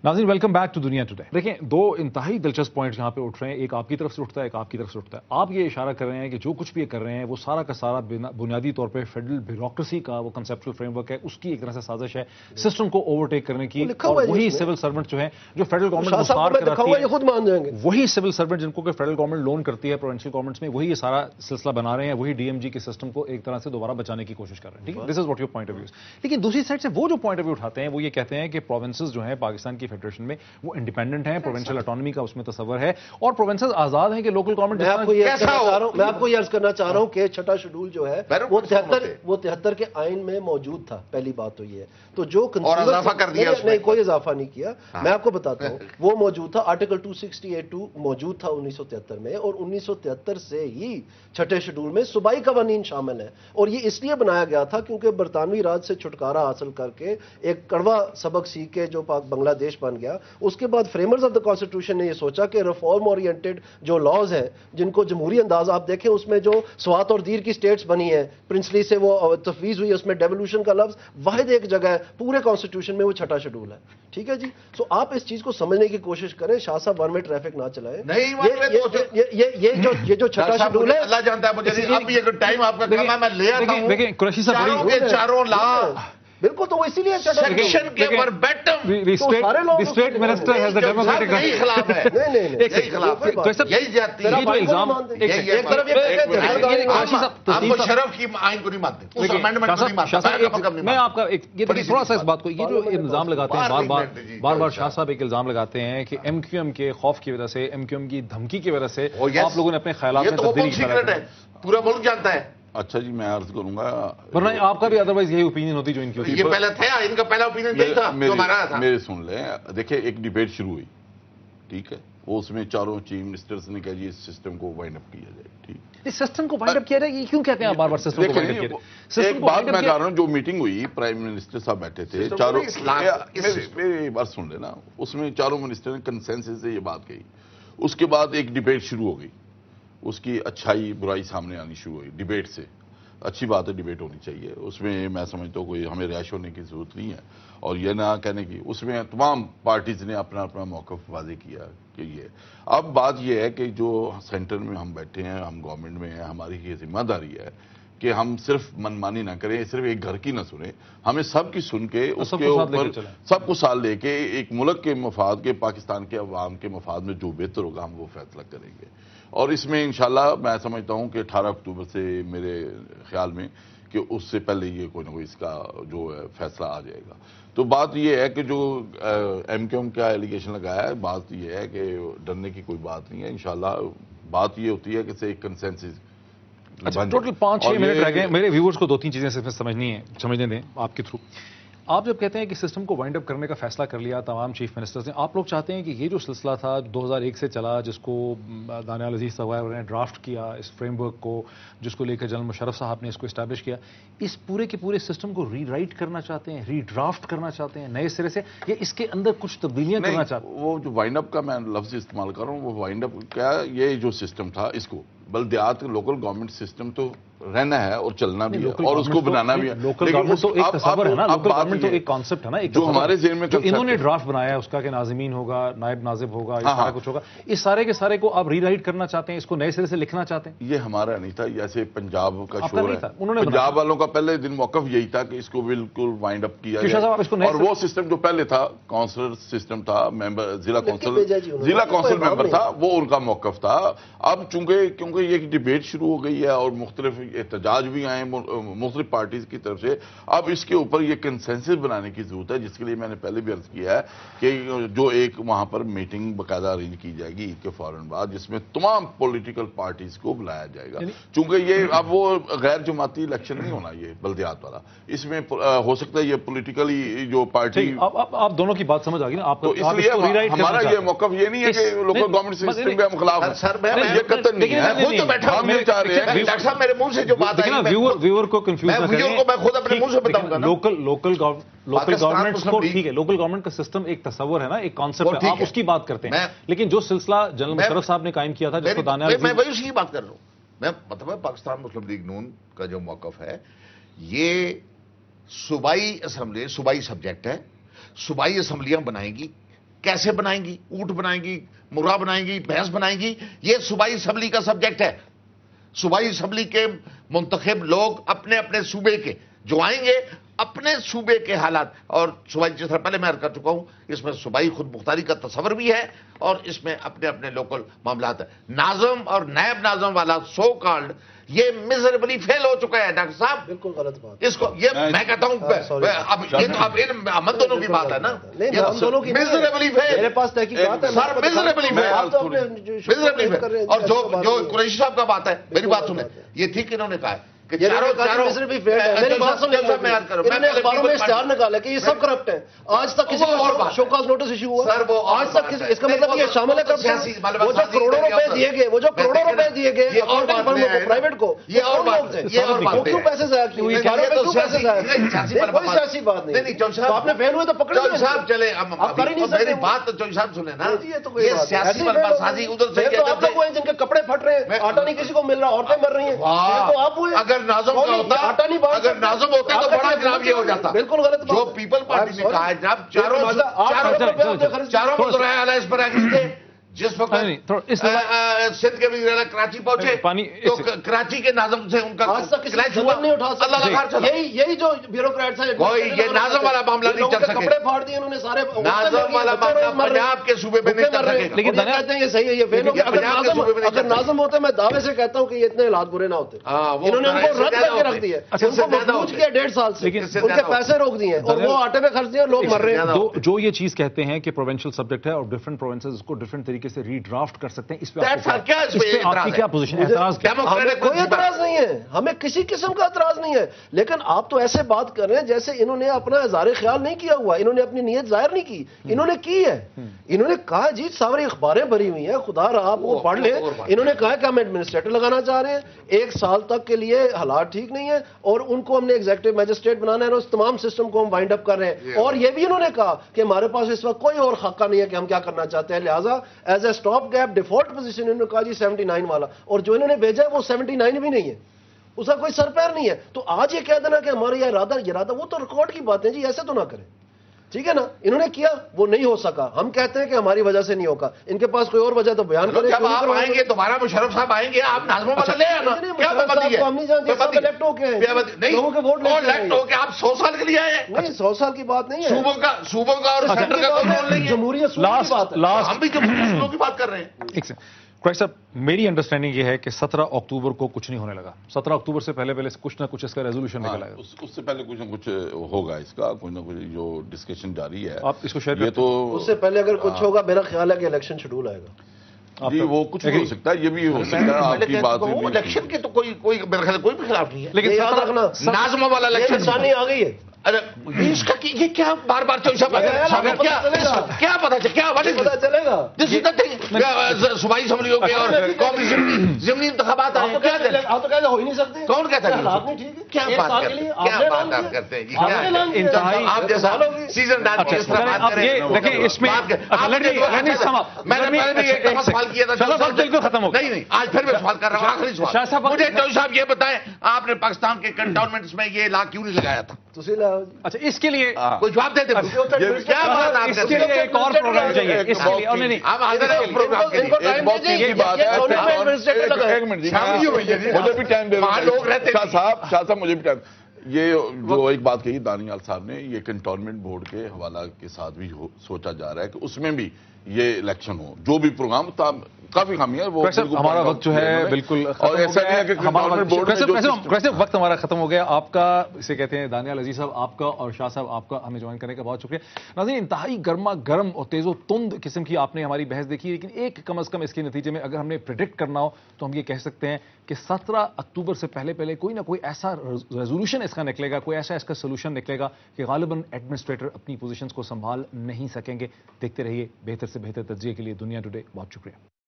नाज़रीन welcome back to दुनिया today. देखें, दो इंतहाई दिलचस्प पॉइंट्स यहाँ पे उठ रहे हैं, एक आपकी तरफ से उठता है, एक आपकी तरफ से उठता है। आप ये इशारा कर रहे हैं कि जो कुछ भी ये कर रहे हैं वो सारा का सारा बुनियादी तौर पे फेडरल ब्यूरोक्रेसी का वो कंसेप्चुअल फ्रेमवर्क है, उसकी एक तरह से साजिश है सिस्टम को ओवरटेक करने की। और वही सिविल सर्वेंट जो है, जो फेडरल गवर्नमेंट मुखार कराती है, वही सिविल सर्वेंट जिनको कि फेडरल गवर्नमेंट लोन करती है प्रोविंशियल गवर्नमेंट्स में, वही ये सारा सिलसिला बना रहे हैं, वही डीएमजी के सिस्टम को एक तरह से दोबारा बचाने की कोशिश कर रहे हैं। ठीक है, this is what your point of view. लेकिन दूसरी साइड से वो जो पॉइंट ऑफ व्यू उठाते हैं वो ये कहते हैं कि प्रोविंसेस जो है पाकिस्तान की फेडरेशन में वो इंडिपेंडेंट है, प्रोविंशियल ऑटोनॉमी का उसमें तस्वर है और प्रोविंसेस आजाद हैं कि लोकल गवर्नमेंट। मैं आपको ये अर्ज करना चाह रहा हूं कि छठा शेड्यूल जो है वो 73 के आइन में मौजूद था। पहली बात तो ये है, तो जो नहीं कोई इजाफा नहीं किया। मैं आपको बताता हूं वो मौजूद था, आर्टिकल 268(2) मौजूद था 1973 में, और 1973 से ही छठे शेड्यूल में सूबाई कवानीन शामिल है। और ये इसलिए बनाया गया था क्योंकि बरतानवी राज से छुटकारा हासिल करके एक कड़वा सबक सीख के जो बांग्लादेश बन गया, उसके बाद फ्रेमर्स ऑफ द कॉन्स्टिट्यूशन ने ये सोचा कि रिफॉर्म ओरिएंटेड जो लॉज हैं जिनको जमहूरी अंदाज आप देखें, उसमें जो स्वात और दीर की स्टेट्स बनी है, प्रिंसली से वो तफवीज हुई, उसमें डेवोल्यूशन का लफ्ज वाहिद एक जगह है पूरे कॉन्स्टिट्यूशन में, वो छठा शेड्यूल है। ठीक है जी, सो आप इस चीज को समझने की कोशिश करें। शाह साहब वन वे ट्रैफिक ना चलाएं। ये जो छठा शेड्यूल है, अल्लाह जानता है मुझे अब ये टाइम आपका कम है, मैं ले आता हूं। देखिए कुरैशी साहब, चारों ला बिल्कुल, तो वो इसीलिए सेक्शन के verbatim state minister has the democratic right खिलाफ है। नहीं यही जाती है, ये इल्जाम एक तरफ ये हम मुशर्रफ की आइन को नहीं मानते, उस अमेंडमेंट को नहीं मानते। मैं आपका एक ये थोड़ा सा इस बात को, ये जो इल्जाम लगाते हैं बार बार शाह साहब एक इल्जाम लगाते हैं कि एमक्यूएम के खौफ की वजह से, एमक्यूएम की धमकी की वजह से आप लोगों ने अपने ख्यालात में तब्दीली, पूरा मुल्क जानता है। अच्छा जी, मैं अर्ज करूंगा, वरना आपका भी अदरवाइज यही ओपिनियन होती जो इनकी होती। ये पहले था, इनका पहला ओपिनियन यही था जो हमारा था। मेरे सुन लें, देखिए एक डिबेट शुरू हुई, ठीक है, वो उसमें चारों चीफ मिनिस्टर्स ने कहा जी इस सिस्टम को वाइंड अप किया जाए। ठीक, इस सिस्टम को वाइंड अप किया जाए, ये क्यों कहते हैं बार बार सिस्टम को वाइंड अप किया जाए? एक बात मैं कह रहा हूं, जो मीटिंग हुई प्राइम मिनिस्टर साहब बैठे थे चारों, मेरी बात सुन लेना, उसमें चारों मिनिस्टर ने कंसेंसस से ये बात कही। उसके बाद एक डिबेट शुरू हो गई, उसकी अच्छाई बुराई सामने आनी शुरू हुई डिबेट से। अच्छी बात है, डिबेट होनी चाहिए, उसमें मैं समझता हूँ कोई हमें रैश होने की जरूरत नहीं है, और ये ना कहने की, उसमें तमाम पार्टीज ने अपना अपना मौक़िफ़ वाज़ेह किया कि ये। अब बात ये है कि जो सेंटर में हम बैठे हैं, हम गवर्नमेंट में हैं, हमारी ये जिम्मेदारी है कि हम सिर्फ मनमानी ना करें, सिर्फ एक घर की ना सुने, हमें सब की सुन के उसके ऊपर सबको साथ लेके एक मुल्क के मफाद के, पाकिस्तान के अवाम के मफाद में जो बेहतर होगा हम वो फैसला करेंगे। और इसमें इंशाल्लाह मैं समझता हूं कि 18 अक्टूबर से मेरे ख्याल में कि उससे पहले ये कोई ना कोई इसका जो है फैसला आ जाएगा। तो बात ये है कि जो एमक्यूएम का एलिगेशन लगाया है, बात ये है कि डरने की कोई बात नहीं है। इंशाल्लाह बात ये होती है कि एक कंसेंसस। अच्छा, टोटल 5-6 मिनट रह गए, मेरे व्यूअर्स को 2-3 चीजें सिर्फ समझने दें आपके थ्रू। आप जब कहते हैं कि सिस्टम को वाइंड अप करने का फैसला कर लिया तमाम चीफ मिनिस्टर्स ने, आप लोग चाहते हैं कि ये जो सिलसिला था 2001 से चला, जिसको दानियाल अजीज साहब ने ड्राफ्ट किया, इस फ्रेमवर्क को जिसको लेकर जनरल मुशर्रफ साहब ने इसको इस्टेब्लिश किया, इस पूरे के पूरे सिस्टम को रीराइट करना चाहते हैं, रीड्राफ्ट करना चाहते हैं नए सिरे से, या इसके अंदर कुछ तब्दीलियां करना चाहते हैं? वो जो वाइंड अप का मैं लफ्ज इस्तेमाल कर रहा हूँ, वो वाइंड अप क्या, ये जो सिस्टम था इसको बल्दियात लोकल गवर्नमेंट सिस्टम तो रहना है और चलना भी है और उसको बनाना भी है। लोकल गवर्नमेंट तो एक तस्वर है ना, लोकल गवर्नमेंट तो एक कॉन्सेप्ट है ना, एक जो हमारे ज़हन में इन्होंने ड्राफ्ट बनाया है उसका कि नाज़िमीन होगा, नायब नाजिब होगा, ये सारा कुछ होगा, इस सारे के सारे को आप रीराइट करना चाहते हैं, इसको नए सिरे से लिखना चाहते हैं? ये हमारा नहीं था, जैसे पंजाब का शोर है, पंजाब वालों का पहले दिन मौक़िफ़ यही था कि इसको बिल्कुल वाइंड अप किया जाए। और वो सिस्टम जो पहले था, काउंसलर सिस्टम था, मेंबर जिला काउंसिल मेंबर था, वो उनका मौक़िफ़ था। अब क्योंकि ये डिबेट शुरू हो गई है और मुख्तलिफ एहतजाज भी आए मुख्तलिफ पार्टीज की तरफ से, अब इसके ऊपर ये कंसेंसस बनाने की जरूरत है, जिसके लिए मैंने पहले भी अर्ज किया है कि जो एक वहां पर मीटिंग बाकायदा अरेंज की जाएगी ईद के फौरन बाद, जिसमें तमाम पॉलिटिकल पार्टीज को बुलाया जाएगा। चूंकि ये अब वो गैर जमाती इलेक्शन नहीं होना, ये बल्दियात वाला, इसमें हो सकता है ये पॉलिटिकली जो पार्टी, आप दोनों की बात समझ आ गई ना, तो इसलिए हमारा ये मौक़िफ़ ये नहीं है कि लोकल गवर्नमेंट सिस्टम के खिलाफ है, ये कतई नहीं है। खुद तो बैठा हम चाह रहे हैं डॉक्टर साहब, मेरे मुंह से जो बात है, व्यूअर को कंफ्यूज ना करें, मैं खुद अपने मुंह से बताऊंगा ना। लोकल गवर्नमेंट को, ठीक है, लोकल गवर्नमेंट का सिस्टम एक तस्वर है ना, एक कॉन्सेप्ट है, आप उसकी बात करते हैं, लेकिन जो सिलसिला जनरल मुशर्रफ साहब ने कायम किया था, जिसको दानियाल, मैं वही उसी की बात कर रहा हूं। मैं मतलब पाकिस्तान मुस्लिम लीग नून का जो मौक़िफ़ है, ये सूबाई असेंबली, सूबाई सब्जेक्ट है, सूबाई असेंबलियां बनाएंगी, کیسے بنائیں گی، اونٹ بنائیں گی، مرغا بنائیں گی، بھینس بنائیں گی، یہ صوبائی اسمبلی کا سبجیکٹ ہے. صوبائی اسمبلی کے منتخب لوگ اپنے اپنے صوبے کے جو آئیں گے اپنے صوبے کے حالات، اور صوبائی جس طرح پہلے میں عرض کر چکا ہوں اس میں صوبائی خود مختاری کا تصور بھی ہے اور اس میں اپنے اپنے لوکل معاملات ہیں. ناظم اور نائب ناظم والا سو کالڈ یہ میزریبلی فیل ہو چکا ہے ڈاکٹر صاحب. بالکل غلط بات. اس کو یہ میں کہتا ہوں اب یہ تو اب ہم دونوں کی بات ہے نا، ہم دونوں کی میزریبلی فیل. میرے پاس تحقیقات ہے سر میزریبلی فیل. اور جو قریشی صاحب کا بات ہے میری بات سنیں، یہ تھی کہ انہوں نے کہا ہے کہ میری بات سن انہوں نے اخباروں میں اشتہار نکالا کہ یہ سب کرپٹ ہیں. آج تک کسی کو شوکاز نوٹس ایشو ہوا سر؟ وہ آج تک اس کا مطلب یہ شامل ہے وہ جو کروڑوں روپے دیے گئے، وہ جو کروڑوں روپے دیے گئے پرائیویٹ کو، یہ اور بات ہے، یہ اور بات کیوں پیسے ضائع کیے؟ کوئی سیاسی بات نہیں. آپ نے فیل ہوئے تو پکڑے چوہدری صاحب چلے آپ کر ہی نہیں سکتے. میری بات چوہدری صاحب سنیں نا، یہ سیاسی بلبا سازی ادھر سے آپ لوگ ہوئے جن کے کپڑے پھٹ رہے ہیں، آٹا نہیں کسی کو مل رہا، عورتیں مر رہی ہیں، تو آپ ہوئے. اگر ناظم کا ہوتا، اگر ناظم ہوتا تو بڑا جناب یہ ہو جاتا. بالکل غلط. جو پیپل پارٹی نے کہا ہے جناب چاروں وزرائے اعلیٰ اس پر ایگری تھے. جس وقت سندھ کے وزیر اعلیٰ کراچی پہنچے تو کراچی کے ناظم سے ان کا کلیش ہوا. نہیں اٹھا سکتا. یہی جو بیوروکریٹس ہیں کوئی یہ ناظم والا معاملہ نہیں چل سکے. کپڑے پھاڑ دیے انہوں نے سارے. ناظم والا معاملہ پنجاب کے صوبے میں نہیں چل سکے. لیکن کہتے ہیں یہ صحیح ہے، یہ فیل ہو گیا. اگر ناظم ہوتے میں دعوے سے کہتا ہوں کہ یہ اتنے حالات برے نہ ہوتے. انہوں نے ان کو رد کر کے رکھ دیا، ان کو محفوظ کیا 1.5 سال سے، ان کے پیسے روک دیے اور وہ آٹے میں خرچ دیے، لوگ مر رہے ہیں. جو یہ چیز کہتے ہیں کہ پروونشل سبجیکٹ ہے اور ڈفرنٹ پروونسز اس کو ڈفرنٹ طریقے سے ری ڈرافٹ کر سکتے ہیں، اس پہ آپ کی کیا پوزیشن؟ اعتراض کوئی اعتراض نہیں ہے، ہمیں کسی قسم کا اعتراض نہیں ہے، لیکن آپ تو ایسے بات کر رہے ہیں جیسے انہوں نے اپنا اظہار خیال نہیں کیا ہوا، انہوں نے اپنی نیت ظاہر نہیں کی. انہوں نے کی ہے، انہوں نے کہا جی ساری اخباریں بھری ہوئی ہیں، خدا رہا آپ وہ پڑھ لیں. انہوں نے کہا کہ ہم ایڈمنسٹریٹر لگانا چاہ رہے ہیں 1 سال تک کے لیے، حالات ٹھیک نہیں ہے اور ان کو ہم نے ایگزیکٹو میجسٹریٹ بنانا ہے اور اس تمام سسٹم کو ہم وائنڈ اپ کر رہے ہیں. اور یہ بھی انہوں نے کہا کہ ہمارے پاس اس وقت کوئی اور خاکہ نہیں ہے کہ ہم کیا کرنا چاہتے ہیں، لہٰذا as a stop gap default position انہوں نے کہا جی 79 والا، اور جو انہوں نے بھیجا ہے وہ 79 بھی نہیں ہے، اس کا کوئی سر پیر نہیں ہے. تو آج یہ کہہ دینا کہ ہمارا یہ ارادہ وہ تو ریکارڈ کی باتیں جی، ایسے تو نہ کریں. ٹھیک ہے نا، انہوں نے کیا، وہ نہیں ہو سکا. ہم کہتے ہیں کہ ہماری وجہ سے نہیں ہوگا، ان کے پاس کوئی اور وجہ تو بیان کریں. جب آپ آئیں گے دوبارہ مشرف صاحب آئیں گے، آپ ناظموں والا لے آنا. کیا پابندی ہے؟ ہم نہیں جانتے صاحب الیکٹ ہو کے ہیں، لوگوں کے ووٹ الیکٹ ہو کے آپ 100 سال کے لیے آئے ہیں. نہیں 100 سال کی بات نہیں ہے، صوبوں کا اور سینٹر کا کوئی رول نہیں ہے. جمہوریت کی بات ہے، ہم بھی جمہوریت کی بات کر رہے ہیں. قریشی صاحب میری انڈرسٹینڈنگ یہ ہے کہ 17 اکتوبر کو کچھ نہیں ہونے لگا. 17 اکتوبر سے پہلے کچھ نہ کچھ اس کا ریزولوشن نکل آئے گا. اس سے پہلے کچھ نہ کچھ ہوگا، اس کا کچھ نہ کچھ جو ڈسکشن جاری ہے آپ اس کو شیئر یہ تو اس سے پہلے اگر کچھ ہوگا میرا خیال ہے کہ الیکشن شیڈول آئے گا. جی وہ کچھ بھی ہو سکتا ہے، یہ بھی ہو سکتا ہے. آپ کی بات الیکشن کے تو کوئی میرا خیال کوئی بھی خلاف نہیں ہے، لیکن یاد رکھنا ناظموں والا الیکشن نشانی آ گئی ہے. اس کا یہ کیا بار بار کیا پتا چلے گا صوبائی اسمبلیوں کے اور قومی ضمنی انتخابات آپ تو کہتے ہو ہی نہیں سکتے. کون کہتا ہے؟ حالات نہیں ٹھیک ہے. کیا بات آپ کرتے ہیں؟ آپ جیسا سیزن دیکھیں اس میں میں نے ایک دفعہ سوال کیا تھا، ختم ہو نہیں نہیں آج پھر میں سوال کر رہا ہوں، آخری سوال. مجھے چوہدری صاحب یہ بتائیں آپ نے پاکستان کے کنٹونمنٹس میں یہ لا کیوں نہیں لگایا تھا؟ اچھا اس کے لیے کوئی جواب دے دیں. کیا بات آپ اس کے لیے ایک اور پروگرام چاہیے. اس کے لیے نہیں آپ حاضر ہیں اس پروگرام کے لیے. ایک بات کی بات ہے، ایک منٹ مجھے بھی ٹائم دے دیں شاہ صاحب مجھے بھی ٹائم. یہ جو ایک بات کہی دانیال صاحب نے، یہ کنٹونمنٹ بورڈ کے حوالہ کے ساتھ بھی سوچا جا رہا ہے کہ اس میں بھی یہ الیکشن ہو. جو بھی پروگرام کافی خامی ہے وہ ہمارا وقت جو ہے بالکل اور ایسا نہیں ہے کہ وقت ہمارا ختم ہو گیا. آپ کا اسے کہتے ہیں دانیال عزیز صاحب آپ کا اور شاہ صاحب آپ کا ہمیں جوائن کرنے کا بہت شکریہ. ناظرین انتہائی گرما گرم اور تیز و تند قسم کی آپ نے ہماری بحث دیکھی، لیکن ایک کم از کم اس کے نتیجے میں اگر ہم نے پریڈکٹ کرنا ہو تو ہم یہ کہہ سکتے ہیں کہ 17 اکتوبر سے پہلے کوئی نہ کوئی ایسا ریزولوشن اس کا نکلے گا، کوئی ایسا اس کا سولوشن نکلے گا کہ غالباً ایڈمنسٹریٹر اپنی پوزیشنز کو سنبھال نہیں سکیں گے. دیکھتے رہیے بہتر سے بہتر تجزیے کے لیے دنیا ٹوڈے. بہت شکریہ.